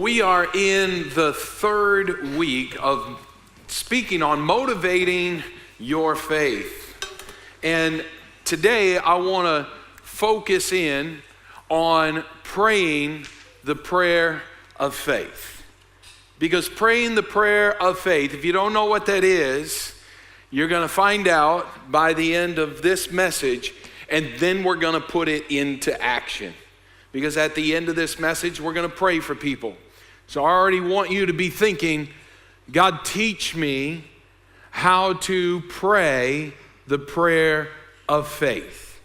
Well, we are in the third week of speaking on motivating your faith. And today I want to focus in on praying the prayer of faith. Because praying the prayer of faith, if you don't know what that is, you're going to find out by the end of this message, and then we're going to put it into action. Because at the end of this message, we're going to pray for people. So I already want you to be thinking, God, teach me how to pray the prayer of faith.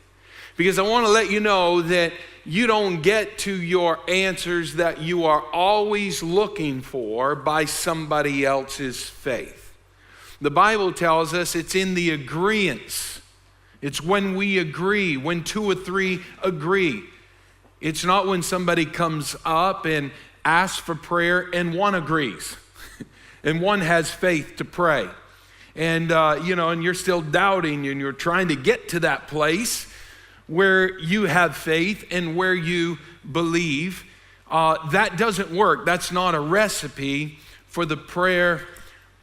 Because I want to let you know that you don't get to your answers that you are always looking for by somebody else's faith. The Bible tells us it's in the agreeance. It's when we agree, when two or three agree. It's not when somebody comes up and asks for prayer and one agrees and one has faith to pray. And, and you're still doubting and you're trying to get to that place where you have faith and where you believe. That doesn't work. That's not a recipe for the prayer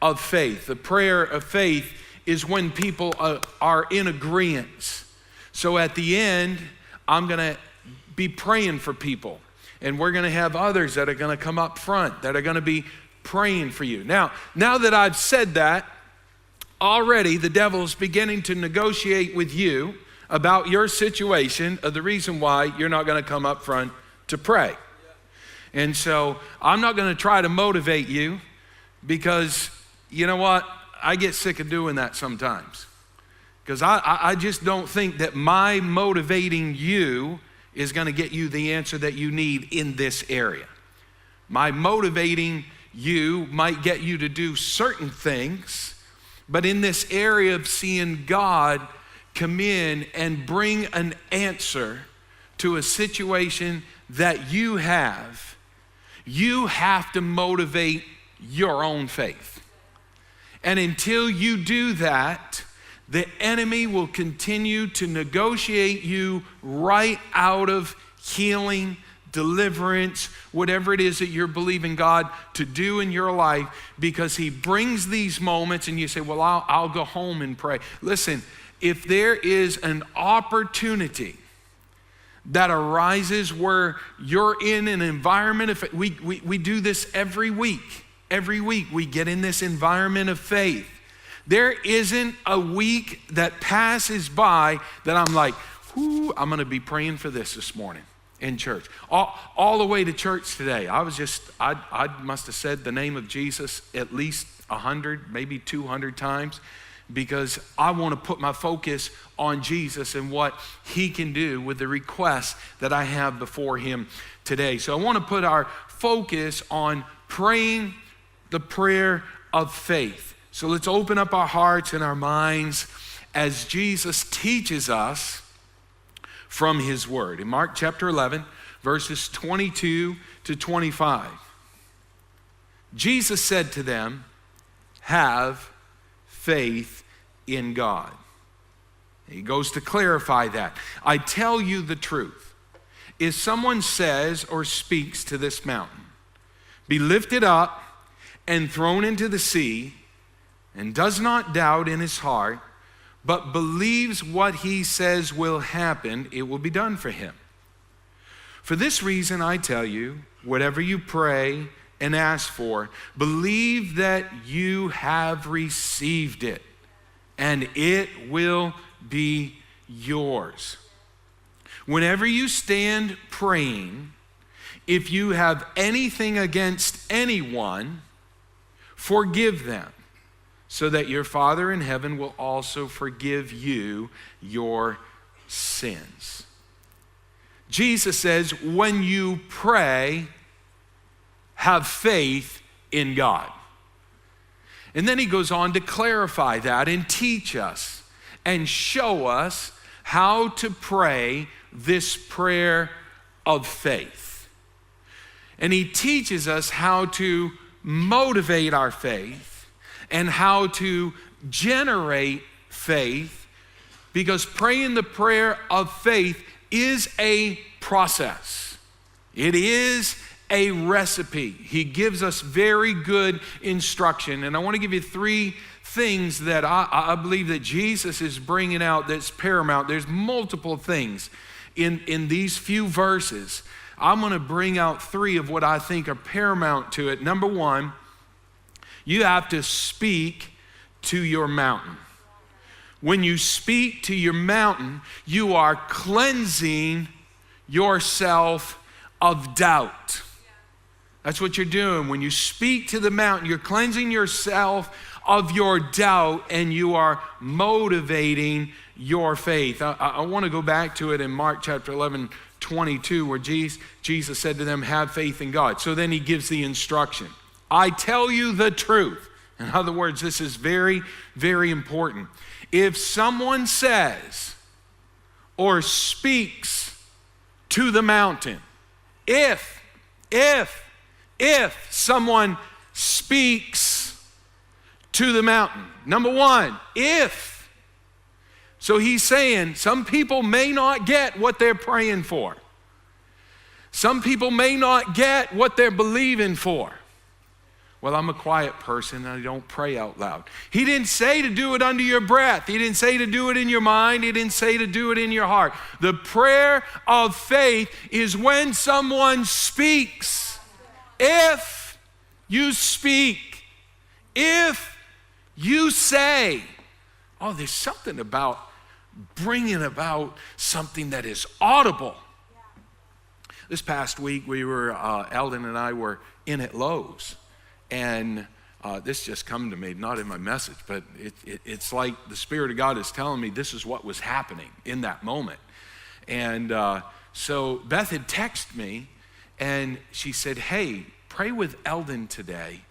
of faith. The prayer of faith is when people are in agreement. So at the end, I'm going to be praying for people. And we're going to have others that are going to come up front that are going to be praying for you. Now that I've said that, already the devil's beginning to negotiate with you about your situation of the reason why you're not going to come up front to pray. And so I'm not going to try to motivate you because you know what? I get sick of doing that sometimes. Because I just don't think that my motivating you is going to get you the answer that you need in this area. My motivating you might get you to do certain things, but in this area of seeing God come in and bring an answer to a situation that you have to motivate your own faith. And until you do that, the enemy will continue to negotiate you right out of healing, deliverance, whatever it is that you're believing God to do in your life, because he brings these moments and you say, well, I'll go home and pray. Listen, if there is an opportunity that arises where you're in an environment, if we do this every week we get in this environment of faith. There isn't a week that passes by that I'm like, I'm going to be praying for this morning in church. All the way to church today, I must have said the name of Jesus at least 100, maybe 200 times, because I want to put my focus on Jesus and what he can do with the requests that I have before him today. So I want to put our focus on praying the prayer of faith. So let's open up our hearts and our minds as Jesus teaches us from his word. In Mark chapter 11, verses 22 to 25, Jesus said to them, have faith in God. He goes to clarify that. I tell you the truth. If someone says or speaks to this mountain, be lifted up and thrown into the sea, and does not doubt in his heart, but believes what he says will happen, it will be done for him. For this reason, I tell you, whatever you pray and ask for, believe that you have received it, and it will be yours. Whenever you stand praying, if you have anything against anyone, forgive them, so that your Father in heaven will also forgive you your sins. Jesus says, when you pray, have faith in God. And then he goes on to clarify that and teach us and show us how to pray this prayer of faith. And he teaches us how to motivate our faith and how to generate faith, because praying the prayer of faith is a process. It is a recipe. He gives us very good instruction. And I want to give you three things that I believe that Jesus is bringing out that's paramount. There's multiple things in these few verses. I'm going to bring out three of what I think are paramount to it. Number one, you have to speak to your mountain. When you speak to your mountain, you are cleansing yourself of doubt. That's what you're doing. When you speak to the mountain, you're cleansing yourself of your doubt and you are motivating your faith. I want to go back to it in Mark chapter 11, 22, where Jesus said to them, have faith in God. So then he gives the instruction. I tell you the truth. In other words, this is very, very important. If someone says or speaks to the mountain, if someone speaks to the mountain, number one, if. So he's saying some people may not get what they're praying for. Some people may not get what they're believing for. Well, I'm a quiet person and I don't pray out loud. He didn't say to do it under your breath. He didn't say to do it in your mind. He didn't say to do it in your heart. The prayer of faith is when someone speaks. If you speak, if you say, oh, there's something about bringing about something that is audible. This past week, Eldon and I were in at Lowe's. And this just come to me, not in my message, but it's like the Spirit of God is telling me this is what was happening in that moment. And so Beth had texted me, and she said, hey, pray with Eldon today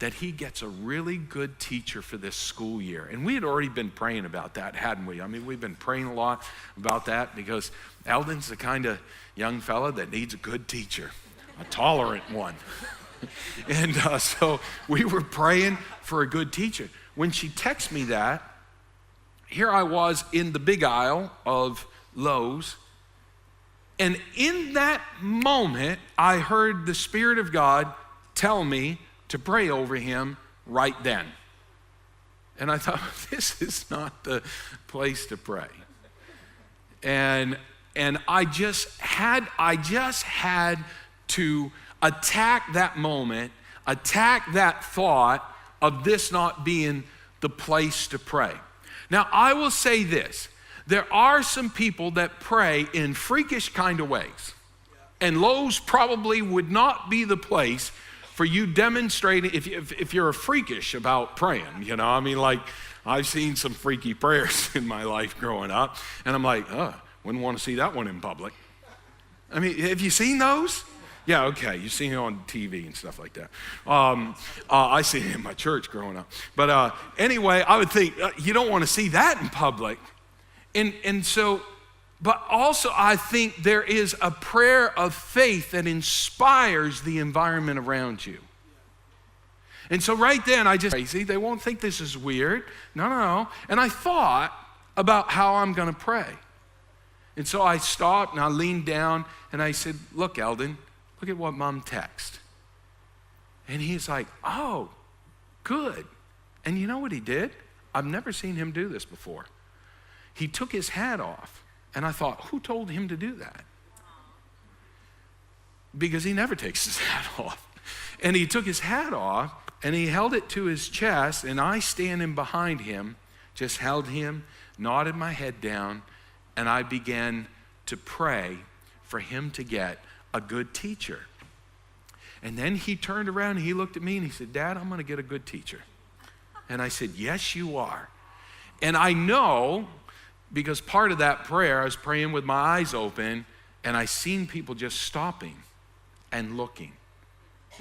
that he gets a really good teacher for this school year. And we had already been praying about that, hadn't we? I mean, we've been praying a lot about that because Eldon's the kind of young fella that needs a good teacher, a tolerant one. And so we were praying for a good teacher. When she texted me that, here I was in the big aisle of Lowe's. And in that moment, I heard the Spirit of God tell me to pray over him right then. And I thought, this is not the place to pray. And I just had to attack that moment, attack that thought of this not being the place to pray. Now, I will say this. There are some people that pray in freakish kind of ways. And Lowe's probably would not be the place for you demonstrating, if you're a freakish about praying, you know. I mean, like, I've seen some freaky prayers in my life growing up. And I'm like, wouldn't want to see that one in public. I mean, have you seen those? Yeah, okay, you've seen it on TV and stuff like that. I see it in my church growing up. But anyway, I would think, you don't want to see that in public. And so, but also I think there is a prayer of faith that inspires the environment around you. And so right then, crazy, they won't think this is weird. No. And I thought about how I'm going to pray. And so I stopped and I leaned down and I said, look, Eldon, look at what Mom texted. And he's like, oh, good. And you know what he did? I've never seen him do this before. He took his hat off. And I thought, who told him to do that? Because he never takes his hat off. And he took his hat off and he held it to his chest, and I standing behind him, just held him, nodded my head down, and I began to pray for him to get a good teacher. And then he turned around and he looked at me and he said, Dad, I'm going to get a good teacher. And I said, yes, you are. And I know, because part of that prayer, I was praying with my eyes open, and I seen people just stopping and looking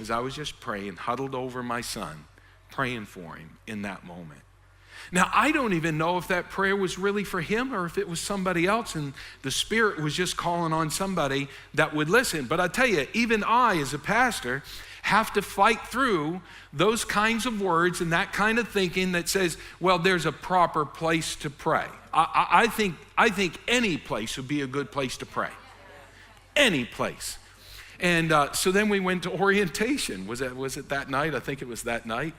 as I was just praying, huddled over my son, praying for him in that moment. Now, I don't even know if that prayer was really for him or if it was somebody else, and the Spirit was just calling on somebody that would listen. But I tell you, even I, as a pastor, have to fight through those kinds of words and that kind of thinking that says, well, there's a proper place to pray. I think any place would be a good place to pray. Any place. And so then we went to orientation. Was it that night? I think it was that night.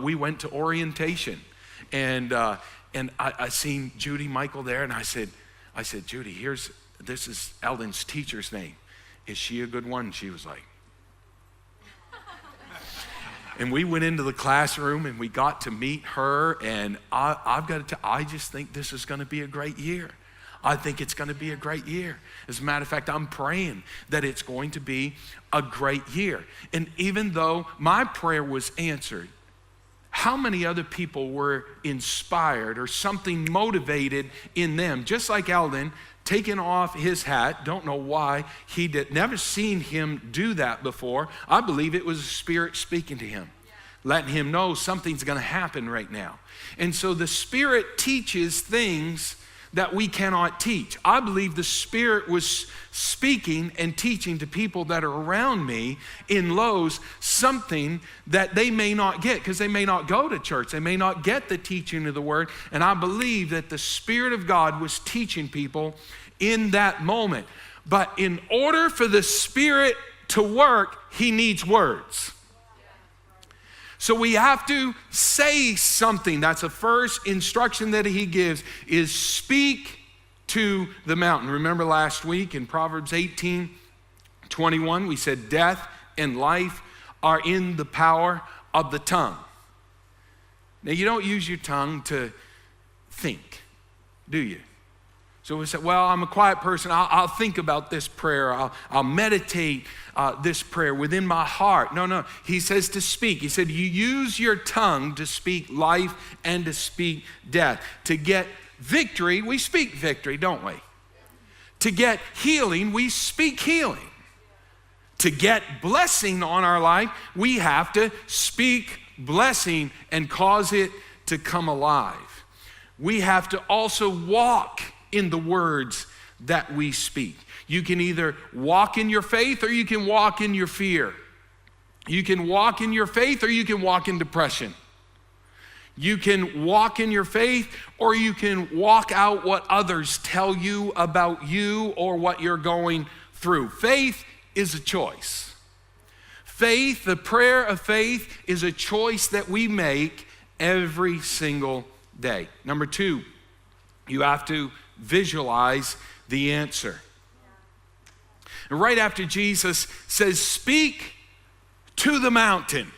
We went to orientation. And I seen Judy Michael there, and I said, Judy, this is Eldon's teacher's name. Is she a good one? And she was like, and we went into the classroom and we got to meet her, and I just think this is going to be a great year. I think it's going to be a great year. As a matter of fact, I'm praying that it's going to be a great year. And even though my prayer was answered, how many other people were inspired or something motivated in them? Just like Eldon, taking off his hat, don't know why he did, never seen him do that before. I believe it was the Spirit speaking to him, letting him know something's going to happen right now. And so the Spirit teaches things that we cannot teach. I believe the Spirit was speaking and teaching to people that are around me in Lowe's something that they may not get, because they may not go to church. They may not get the teaching of the Word. And I believe that the Spirit of God was teaching people in that moment. But in order for the Spirit to work, He needs words. So we have to say something. That's the first instruction that He gives, is speak to the mountain. Remember last week in Proverbs 18:21, we said death and life are in the power of the tongue. Now, you don't use your tongue to think, do you? So we said, well, I'm a quiet person. I'll think about this prayer. I'll meditate this prayer within my heart. No. He says to speak. He said, you use your tongue to speak life and to speak death. To get victory, we speak victory, don't we? To get healing, we speak healing. To get blessing on our life, we have to speak blessing and cause it to come alive. We have to also walk in the words that we speak. You can either walk in your faith or you can walk in your fear. You can walk in your faith or you can walk in depression. You can walk in your faith or you can walk out what others tell you about you or what you're going through. Faith is a choice. Faith, the prayer of faith, is a choice that we make every single day. Number 2, you have to visualize the answer. And right after Jesus says, speak to the mountain.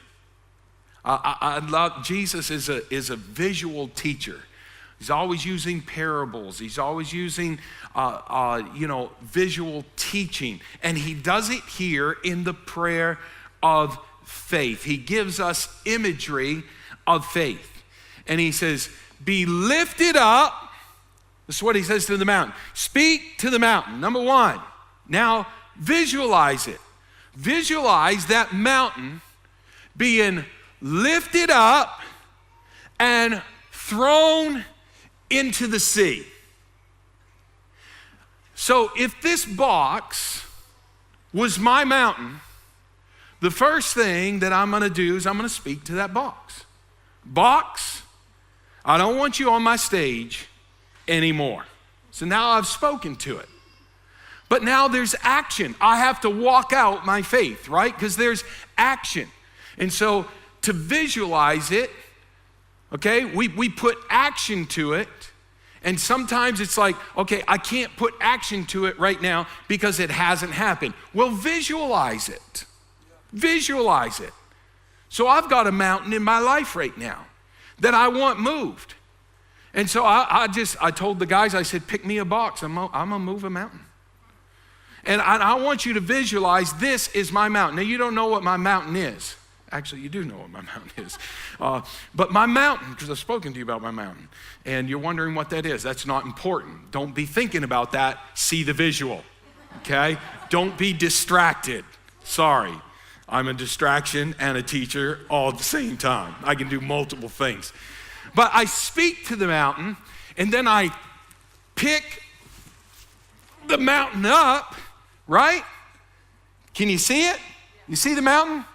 I love Jesus is a visual teacher. He's always using parables. He's always using visual teaching. And he does it here in the prayer of faith. He gives us imagery of faith. And he says, be lifted up. This is what he says to the mountain. Speak to the mountain. Number 1, now visualize it. Visualize that mountain being lifted up and thrown into the sea. So if this box was my mountain, the first thing that I'm going to do is I'm going to speak to that box. Box, I don't want you on my stage anymore. So now I've spoken to it. But now there's action. I have to walk out my faith, right? Because there's action. And so to visualize it, okay, we put action to it. And sometimes it's like, okay, I can't put action to it right now because it hasn't happened. Well, visualize it. Visualize it. So I've got a mountain in my life right now that I want moved. And so I told the guys, I said, pick me a box. I'm gonna move a mountain. And I want you to visualize this is my mountain. Now, you don't know what my mountain is. Actually, you do know what my mountain is. But my mountain, because I've spoken to you about my mountain, and you're wondering what that is. That's not important. Don't be thinking about that. See the visual, okay? Don't be distracted. Sorry. I'm a distraction and a teacher all at the same time. I can do multiple things. But I speak to the mountain, and then I pick the mountain up, right? Can you see it? You see the mountain?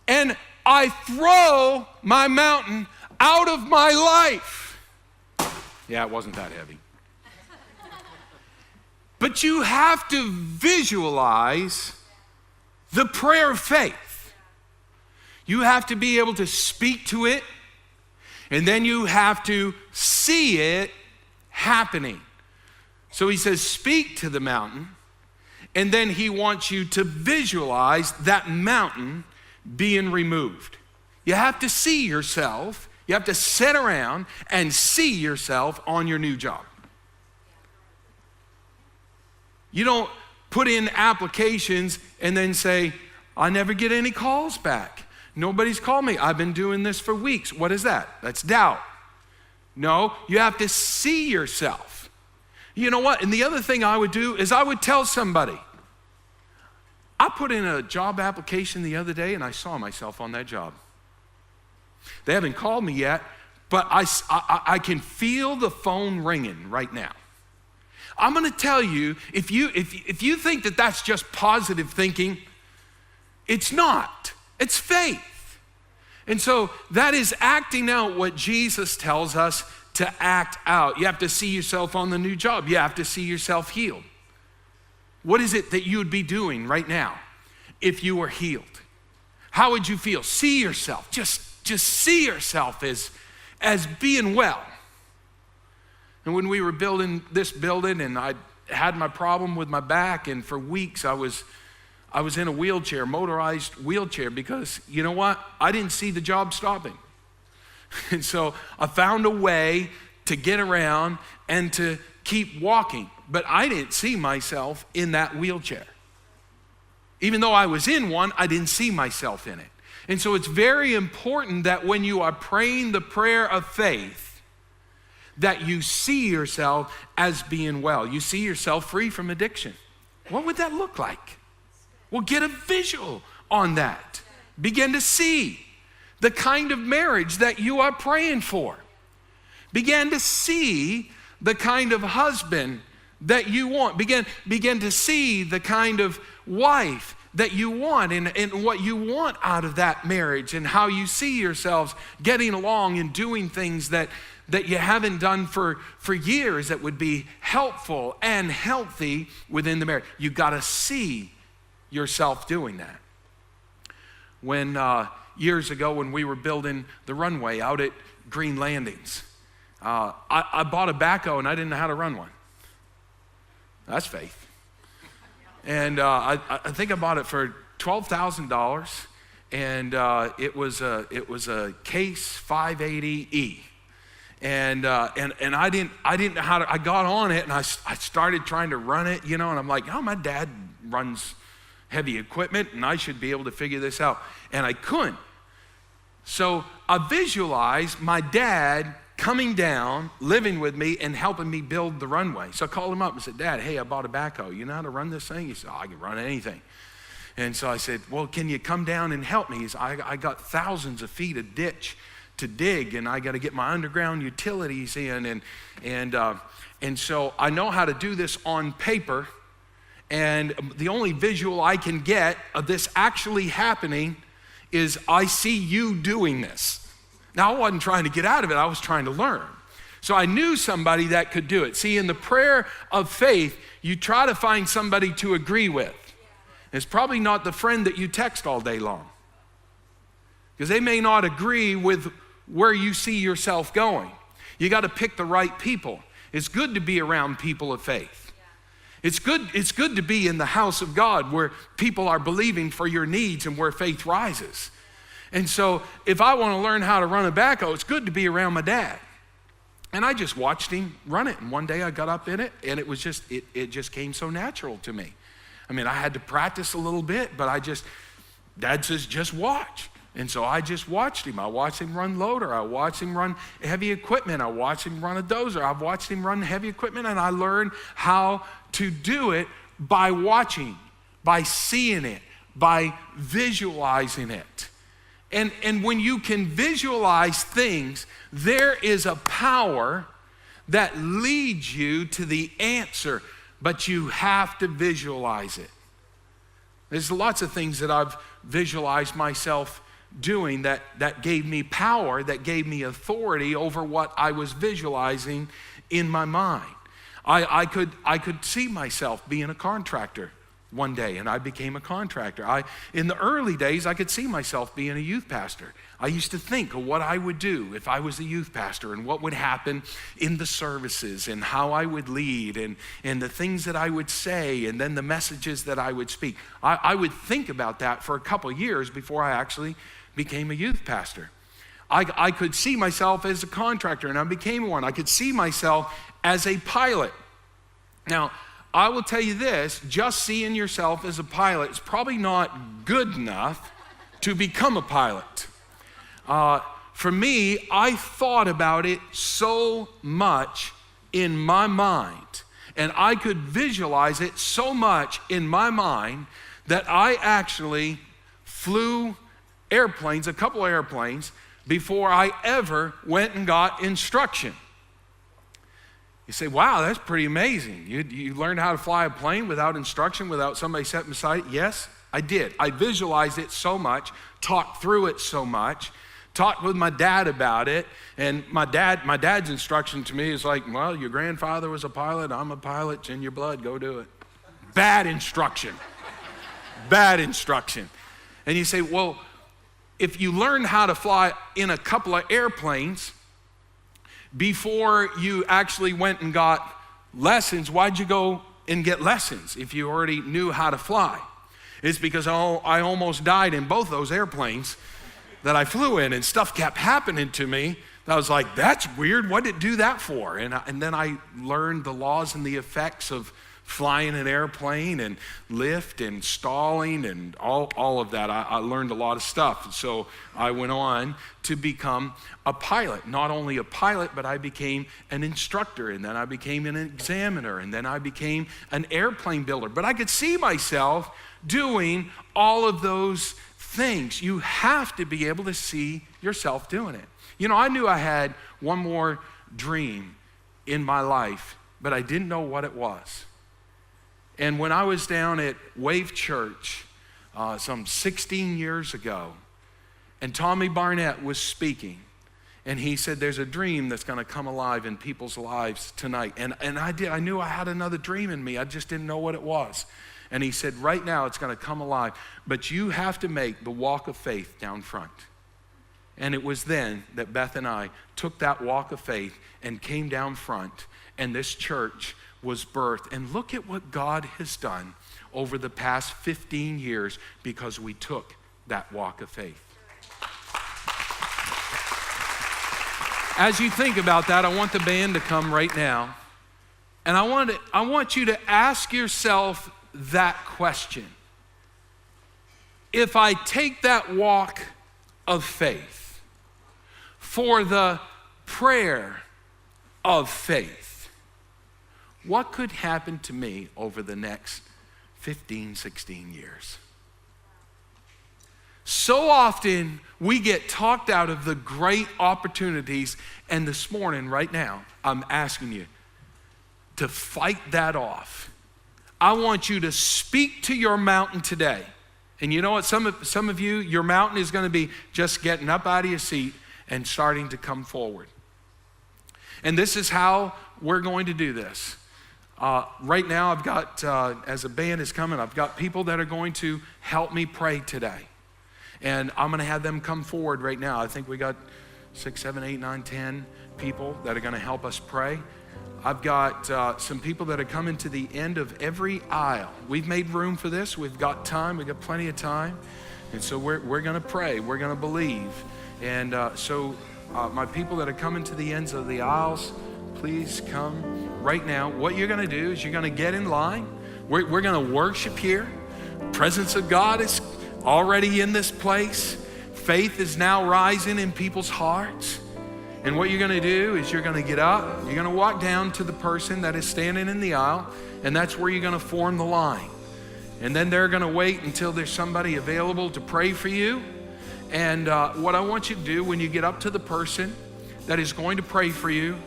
And I throw my mountain out of my life. Yeah, it wasn't that heavy. But you have to visualize the prayer of faith. You have to be able to speak to it, and then you have to see it happening. So he says, speak to the mountain, and then he wants you to visualize that mountain being removed. You have to see yourself. You have to sit around and see yourself on your new job. You don't put in applications and then say, I never get any calls back. Nobody's called me. I've been doing this for weeks. What is that? That's doubt. No, you have to see yourself. You know what? And the other thing I would do is I would tell somebody. I put in a job application the other day and I saw myself on that job. They haven't called me yet, but I can feel the phone ringing right now. I'm going to tell you, if you think that that's just positive thinking, it's not. It's faith. And so that is acting out what Jesus tells us to act out. You have to see yourself on the new job. You have to see yourself healed. What is it that you would be doing right now if you were healed? How would you feel? See yourself. Just see yourself as being well. And when we were building this building and I had my problem with my back, and for weeks I was in a wheelchair, motorized wheelchair, because you know what? I didn't see the job stopping. And so I found a way to get around and to keep walking. But I didn't see myself in that wheelchair. Even though I was in one, I didn't see myself in it. And so it's very important that when you are praying the prayer of faith, that you see yourself as being well. You see yourself free from addiction. What would that look like? Well, get a visual on that. Begin to see the kind of marriage that you are praying for. Begin to see the kind of husband that you want. Begin to see the kind of wife that you want, and what you want out of that marriage, and how you see yourselves getting along and doing things that you haven't done for years that would be helpful and healthy within the marriage. You got to see yourself doing that. When years ago, when we were building the runway out at Green Landings, I bought a backhoe and I didn't know how to run one. That's faith. And I think I bought it for $12,000, and it was a Case 580E. And I didn't know how to. I got on it and I started trying to run it, and I'm like, oh, my dad runs heavy equipment and I should be able to figure this out. And I couldn't. So I visualized my dad coming down, living with me, and helping me build the runway. So I called him up and said, Dad, hey, I bought a backhoe. You know how to run this thing? He said, I can run anything. And so I said, well, can you come down and help me? He said, I got thousands of feet of ditch to dig, and I got to get my underground utilities in. And so I know how to do this on paper. And the only visual I can get of this actually happening is I see you doing this. Now, I wasn't trying to get out of it. I was trying to learn. So I knew somebody that could do it. See, in the prayer of faith, you try to find somebody to agree with. It's probably not the friend that you text all day long, because they may not agree with where you see yourself going. You got to pick the right people. It's good to be around people of faith. It's good to be in the house of God where people are believing for your needs and where faith rises. And so if I want to learn how to run a backhoe, it's good to be around my dad. And I just watched him run it. And one day I got up in it, and it just came so natural to me. I mean, I had to practice a little bit, but Dad says, just watch. And so I just watched him. I watched him run loader. I watched him run heavy equipment. I watched him run a dozer. I've watched him run heavy equipment, and I learned how to do it by watching, by seeing it, by visualizing it. And when you can visualize things, there is a power that leads you to the answer, but you have to visualize it. There's lots of things that I've visualized myself doing that gave me power, that gave me authority over what I was visualizing in my mind. I could see myself being a contractor one day, and I became a contractor. In the early days, I could see myself being a youth pastor. I used to think of what I would do if I was a youth pastor and what would happen in the services and how I would lead and the things that I would say and then the messages that I would speak. I would think about that for a couple years before I actually became a youth pastor. I could see myself as a contractor, and I became one. I could see myself as a pilot. Now, I will tell you this, just seeing yourself as a pilot is probably not good enough to become a pilot. For me, I thought about it so much in my mind, and I could visualize it so much in my mind that I actually flew airplanes, a couple of airplanes, before I ever went and got instruction. You say, wow, that's pretty amazing. You learned how to fly a plane without instruction, without somebody sitting beside it? Yes, I did. I visualized it so much, talked through it so much, talked with my dad about it, and my dad's instruction to me is like, well, your grandfather was a pilot, I'm a pilot, it's in your blood, go do it. Bad instruction. Bad instruction. And you say, well, if you learned how to fly in a couple of airplanes before you actually went and got lessons, why'd you go and get lessons if you already knew how to fly? It's because I almost died in both those airplanes that I flew in, and stuff kept happening to me. I was like, that's weird, what did it do that for? And then I learned the laws and the effects of flying an airplane and lift and stalling and all of that. I learned a lot of stuff. So I went on to become a pilot. Not only a pilot, but I became an instructor, and then I became an examiner, and then I became an airplane builder. But I could see myself doing all of those things. You have to be able to see yourself doing it. You know, I knew I had one more dream in my life, but I didn't know what it was. And when I was down at Wave Church some 16 years ago, and Tommy Barnett was speaking, and he said, there's a dream that's gonna come alive in people's lives tonight. And I knew I had another dream in me, I just didn't know what it was. And he said, right now it's gonna come alive, but you have to make the walk of faith down front. And it was then that Beth and I took that walk of faith and came down front, and this church was birthed. And look at what God has done over the past 15 years because we took that walk of faith. As you think about that, I want the band to come right now. And I want you to ask yourself that question. If I take that walk of faith for the prayer of faith, what could happen to me over the next 15, 16 years? So often we get talked out of the great opportunities, and this morning, right now, I'm asking you to fight that off. I want you to speak to your mountain today. And you know what, some of you, your mountain is gonna be just getting up out of your seat and starting to come forward. And this is how we're going to do this. Right now, I've got, as a band is coming, I've got people that are going to help me pray today. And I'm gonna have them come forward right now. I think we got 6, 7, 8, 9, 10 people that are gonna help us pray. I've got some people that are coming to the end of every aisle. We've made room for this. We've got time. We've got plenty of time. And so we're gonna pray. We're gonna believe. And so my people that are coming to the ends of the aisles, please come right now. What you're gonna do is you're gonna get in line. We're gonna worship here. Presence of God is already in this place. Faith is now rising in people's hearts. And what you're gonna do is you're gonna get up, you're gonna walk down to the person that is standing in the aisle, and that's where you're gonna form the line. And then they're gonna wait until there's somebody available to pray for you. And what I want you to do when you get up to the person that is going to pray for you,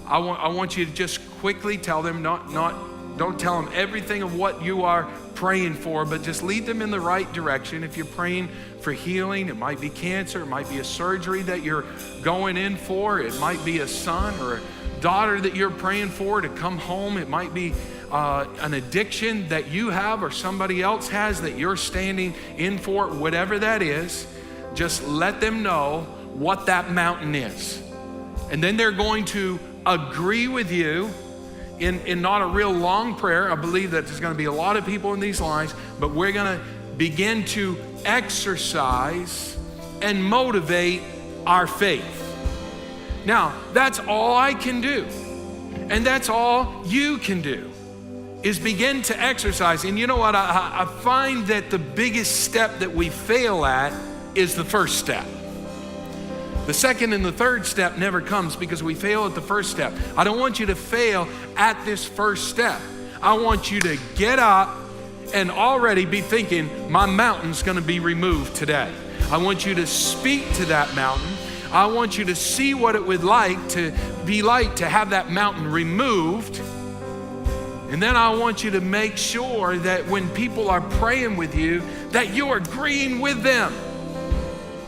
I want you to just quickly tell them, don't tell them everything of what you are praying for, but just lead them in the right direction. If you're praying for healing, it might be cancer, it might be a surgery that you're going in for, it might be a son or a daughter that you're praying for to come home, it might be an addiction that you have or somebody else has that you're standing in for, whatever that is, just let them know what that mountain is. And then they're going to agree with you in not a real long prayer. I believe that there's going to be a lot of people in these lines, but we're going to begin to exercise and motivate our faith. Now, that's all I can do. And that's all you can do, is begin to exercise. And you know what? I find that the biggest step that we fail at is the first step. The second and the third step never comes because we fail at the first step. I don't want you to fail at this first step. I want you to get up and already be thinking, my mountain's gonna be removed today. I want you to speak to that mountain. I want you to see what it would be like to have that mountain removed. And then I want you to make sure that when people are praying with you, that you're agreeing with them.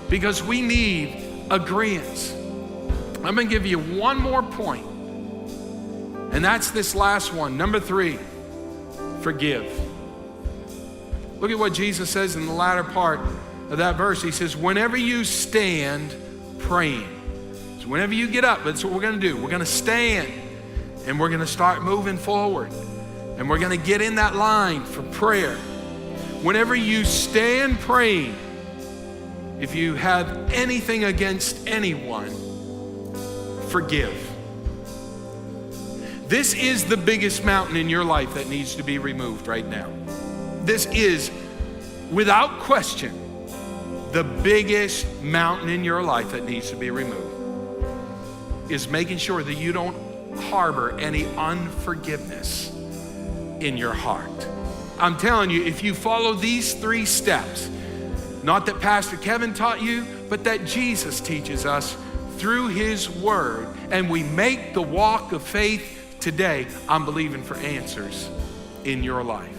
Because we need agreements. I'm gonna give you one more point. And that's this last one. Number 3, forgive. Look at what Jesus says in the latter part of that verse. He says, whenever you stand praying. So whenever you get up, that's what we're gonna do. We're gonna stand and we're gonna start moving forward. And we're gonna get in that line for prayer. Whenever you stand praying, if you have anything against anyone, forgive. This is the biggest mountain in your life that needs to be removed right now. This is, without question, the biggest mountain in your life that needs to be removed, is making sure that you don't harbor any unforgiveness in your heart. I'm telling you, if you follow these 3 steps, not that Pastor Kevin taught you, but that Jesus teaches us through his word, and we make the walk of faith today, I'm believing for answers in your life.